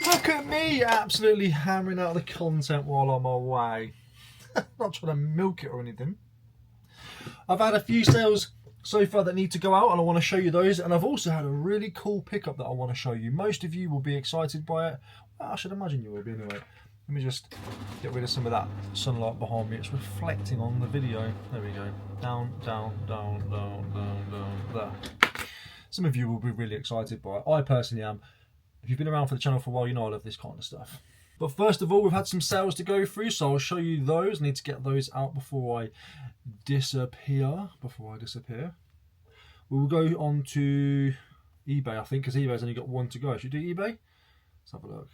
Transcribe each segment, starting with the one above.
Look at me absolutely hammering out the content while I'm away. Not trying to milk it or anything. I've had a few sales so far that need to go out and I want to show you those, and I've also had a really cool pickup that I want to show you. Most of you will be excited by it. Well, I should imagine you will be anyway. Let me just get rid of some of that sunlight behind me. It's reflecting on the video. There we go. Down, down, down, down, down, down, there. Some of you will be really excited by it. I personally am. If you've been around for the channel for a while, you know I love this kind of stuff. But first of all, we've had some sales to go through, so I'll show you those. I need to get those out before I disappear. We will go on to eBay, I think, because eBay's only got one to go. Should we do eBay? Let's have a look.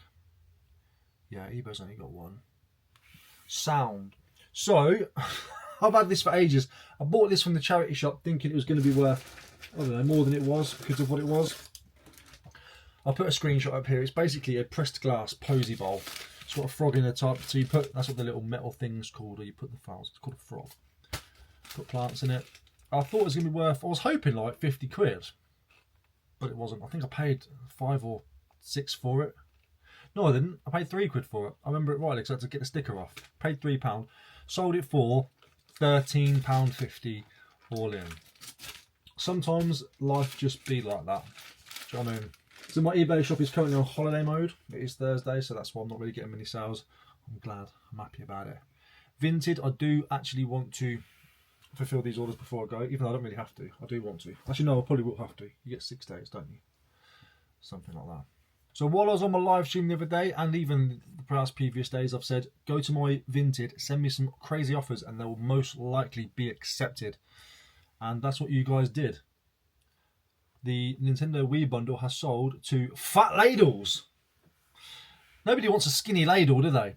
Yeah, eBay's only got one. Sound. So, I've had this for ages. I bought this from the charity shop thinking it was going to be worth, I don't know, more than it was because of what it was. I'll put a screenshot up here. It's basically a pressed glass posy bowl. It's got a frog in the top. So you put, that's what the little metal thing's called, or you put the files, it's called a frog. Put plants in it. I thought it was going to be worth, I was hoping like 50 quid, but it wasn't. I think I paid 5 or 6 for it. No, I didn't. I paid 3 quid for it. I remember it rightly because I had to get the sticker off. Paid £3. Sold it for £13.50 all in. Sometimes life just be like that. Do you know what I mean? So my eBay shop is currently on holiday mode. It is Thursday, so that's why I'm not really getting many sales. I'm glad. I'm happy about it. Vinted, I do actually want to fulfill these orders before I go, even though I don't really have to. I do want to. Actually, no, I probably will have to. You get 6 days, don't you? Something like that. So while I was on my live stream the other day, and even the perhaps previous days, I've said, go to my Vinted, send me some crazy offers, and they will most likely be accepted. And that's what you guys did. The Nintendo Wii bundle has sold to Fat Ladles. Nobody wants a skinny ladle, do they?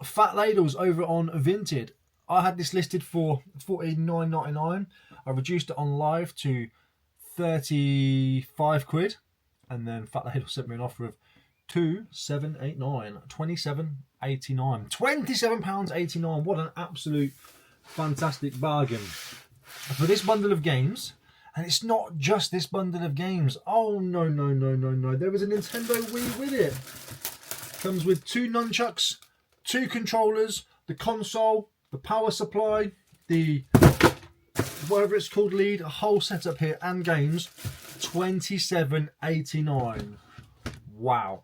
Fat Ladles over on Vinted. I had this listed for $49.99. I reduced it on live to 35 quid. And then Fat Ladle sent me an offer of £27.89. £27.89. What an absolute fantastic bargain. For this bundle of games. And it's not just this bundle of games. Oh, no. There was a Nintendo Wii with it. Comes with 2 nunchucks, 2 controllers, the console, the power supply, the whatever it's called lead, a whole setup here and games. £27.89. Wow.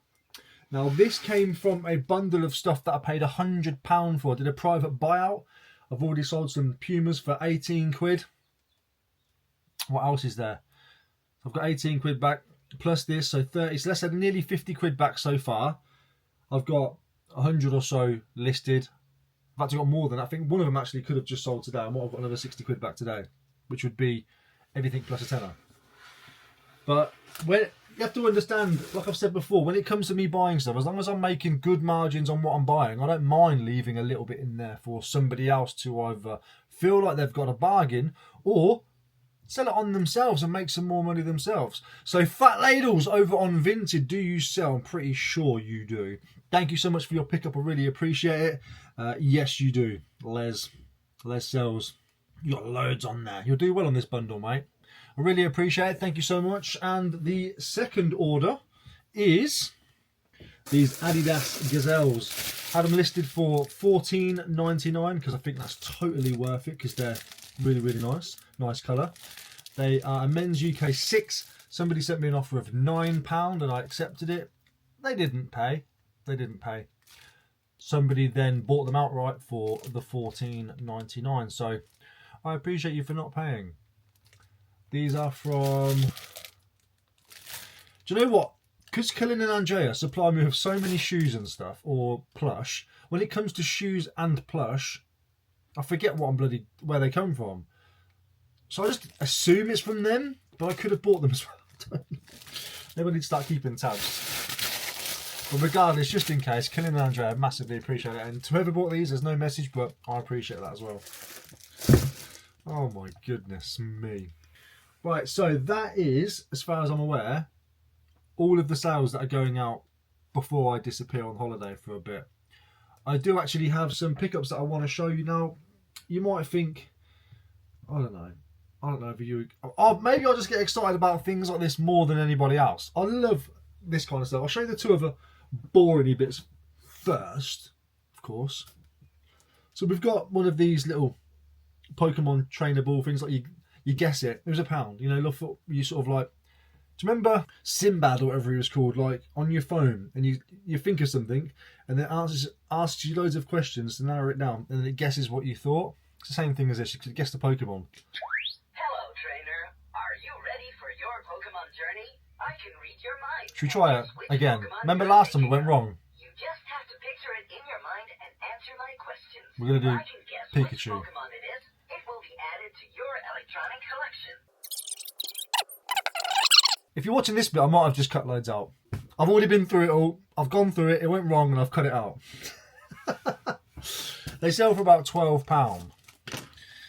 Now this came from a bundle of stuff that I paid £100 for. I did a private buyout. I've already sold some Pumas for 18 quid. What else is there? I've got 18 quid back plus this, so 30. So let's say nearly 50 quid back so far. I've got 100 or so listed. I've actually got more than that. I think one of them actually could have just sold today. I might have got another 60 quid back today, which would be everything plus a tenner. But when you have to understand, like I've said before, when it comes to me buying stuff, as long as I'm making good margins on what I'm buying, I don't mind leaving a little bit in there for somebody else to either feel like they've got a bargain or sell it on themselves and make some more money themselves. So Fat Ladles over on Vinted, do you sell? I'm pretty sure you do. Thank you so much for your pickup. I really appreciate it. Yes, you do. Les Sells. You got loads on there. You'll do well on this bundle, mate. I really appreciate it. Thank you so much. And the second order is these Adidas Gazelles. Had them listed for $14.99 because I think that's totally worth it because they're really, really nice. Nice colour. They are a men's UK 6. Somebody sent me an offer of £9 and I accepted it. They didn't pay. Somebody then bought them outright for the $14.99. So I appreciate you for not paying. These are from... Do you know what? Because Cullen and Andrea supply me with so many shoes and stuff, or plush, when it comes to shoes and plush, I forget where they come from. So I just assume it's from them, but I could have bought them as well. Maybe I need to start keeping tabs. But regardless, just in case, Cullen and Andrea, massively appreciate it. And to whoever bought these, there's no message, but I appreciate that as well. Oh my goodness me. Right, so that is, as far as I'm aware, all of the sales that are going out before I disappear on holiday for a bit. I do actually have some pickups that I want to show you now. You might think, I don't know if you... maybe I'll just get excited about things like this more than anybody else. I love this kind of stuff. I'll show you the two other boring bits first, of course. So we've got one of these little Pokemon trainer ball things, like you guess it. It was £1. You know, look for you sort of like. Do you remember Sinbad or whatever he was called, like on your phone, and you think of something, and then asks you loads of questions to narrow it down, and then it guesses what you thought. It's the same thing as this. You could guess the Pokemon. Hello, trainer. Are you ready for your Pokemon journey? I can read your mind. Should we try it again? Remember last time it went wrong? You just have to picture it in your mind and answer my questions. We're gonna do I can guess Pikachu. which Pokemon it is. It will be added to your electronic collection. If you're watching this bit, I might have just cut loads out. I've already been through it all. I've gone through it. It went wrong, and I've cut it out. They sell for about £12.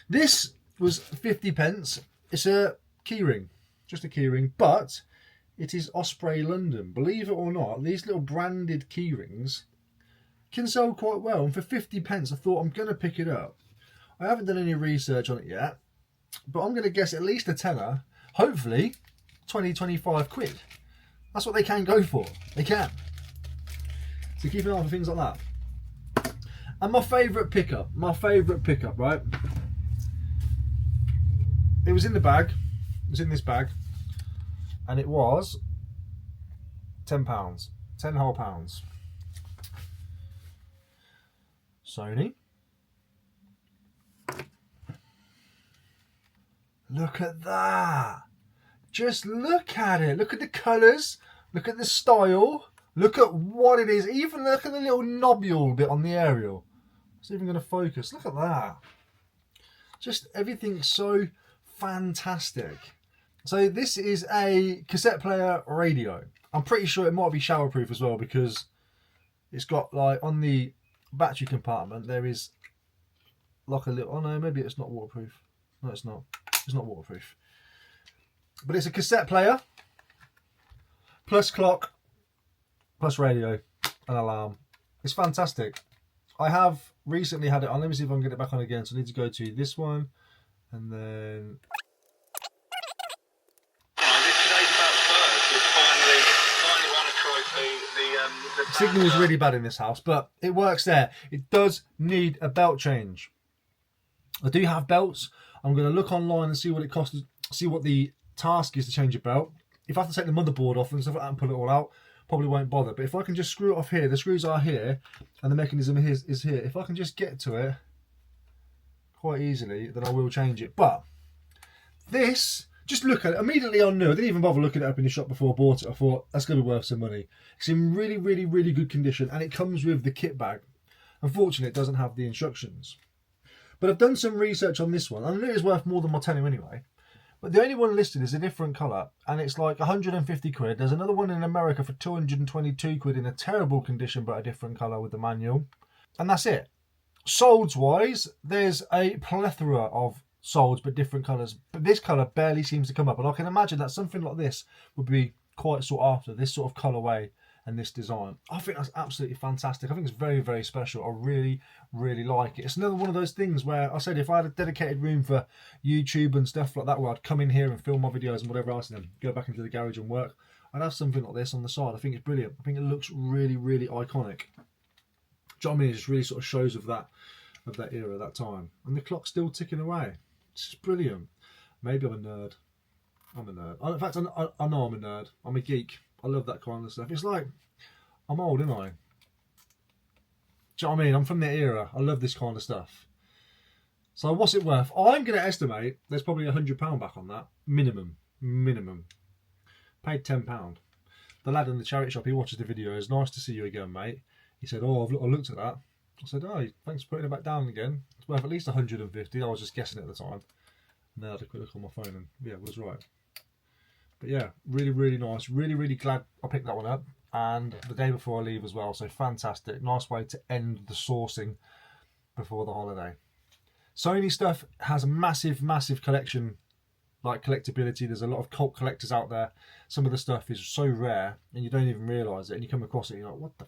This was 50p. It's a keyring, just a keyring, but it is Osprey London. Believe it or not, these little branded keyrings can sell quite well. And for 50p, I thought I'm going to pick it up. I haven't done any research on it yet, but I'm going to guess at least a tenner. Hopefully 20, 25 quid. That's what they can go for. They can. So keep an eye on things like that. And my favourite pickup, right? It was in the bag. It was in this bag. And it was £10. 10 whole pounds. Sony. Look at that. Just look at it. Look at the colours. Look at the style. Look at what it is. Even look at the little knobule bit on the aerial. It's even going to focus. Look at that. Just everything so fantastic. So this is a cassette player radio. I'm pretty sure it might be showerproof as well, because it's got, like, on the battery compartment there is like a little, oh no, maybe it's not waterproof. No, it's not. It's not waterproof. But it's a cassette player, plus clock, plus radio, and alarm. It's fantastic. I have recently had it on. Let me see if I can get it back on again. So I need to go to this one, and then... Today's about first. We finally won a trophy. The signal is really bad in this house, but it works there. It does need a belt change. I do have belts. I'm going to look online and see what it costs, see what the task is to change a belt. If I have to take the motherboard off and stuff like that and pull it all out, probably won't bother. But if I can just screw it off here, the screws are here and the mechanism is here. If I can just get to it quite easily, then I will change it. But this, just look at it. Immediately I knew. I didn't even bother looking it up in the shop before I bought it. I thought, that's going to be worth some money. It's in really, really, really good condition, and it comes with the kit bag. Unfortunately, it doesn't have the instructions. But I've done some research on this one. I know it's worth more than my tenner anyway. But the only one listed is a different colour, and it's like 150 quid. There's another one in America for 222 quid in a terrible condition, but a different colour with the manual. And that's it. Solds wise, there's a plethora of solds, but different colours. But this colour barely seems to come up. And I can imagine that something like this would be quite sought after, this sort of colourway and this design. I think that's absolutely fantastic. I think it's very, very special. I really, really like it. It's another one of those things where I said if I had a dedicated room for YouTube and stuff like that, where I'd come in here and film my videos and whatever else, and then go back into the garage and work, I'd have something like this on the side. I think it's brilliant. I think it looks really, really iconic. Do you know what I mean? It just really sort of shows of that era, that time. And the clock's still ticking away. It's just brilliant. Maybe I'm a nerd. I'm a nerd. In fact, I know I'm a nerd. I'm a geek. I love that kind of stuff. It's like, I'm old, aren't I? Do you know what I mean? I'm from that era. I love this kind of stuff. So what's it worth? I'm going to estimate there's probably £100 back on that. Minimum. Paid £10. The lad in the charity shop, he watches the videos. Nice to see you again, mate. He said, oh, I looked at that. I said, oh, thanks for putting it back down again. It's worth at least 150. I was just guessing at the time. And then I had a quick look on my phone and yeah, it was right. But yeah, really, really nice. Really, really glad I picked that one up. And the day before I leave as well. So fantastic. Nice way to end the sourcing before the holiday. Sony stuff has a massive, massive collection, like collectability. There's a lot of cult collectors out there. Some of the stuff is so rare and you don't even realise it. And you come across it and you're like, what the...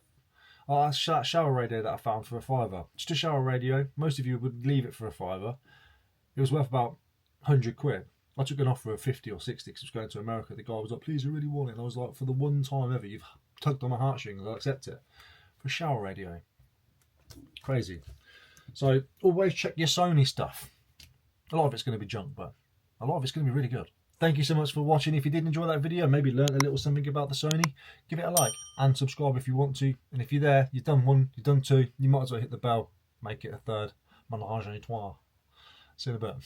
Oh, that's that shower radio that I found for £5. Just a shower radio. Most of you would leave it for £5. It was worth about 100 quid. I took an offer of 50 or 60 because I was going to America. The guy was like, please, I really want it. And I was like, for the one time ever you've tugged on my heartstrings, I'll accept it. For a shower radio. Crazy. So always check your Sony stuff. A lot of it's going to be junk, but a lot of it's going to be really good. Thank you so much for watching. If you did enjoy that video, maybe learned a little something about the Sony, give it a like and subscribe if you want to. And if you're there, you've done one, you've done two, you might as well hit the bell, make it a third. Ménage à trois. See you in a bit.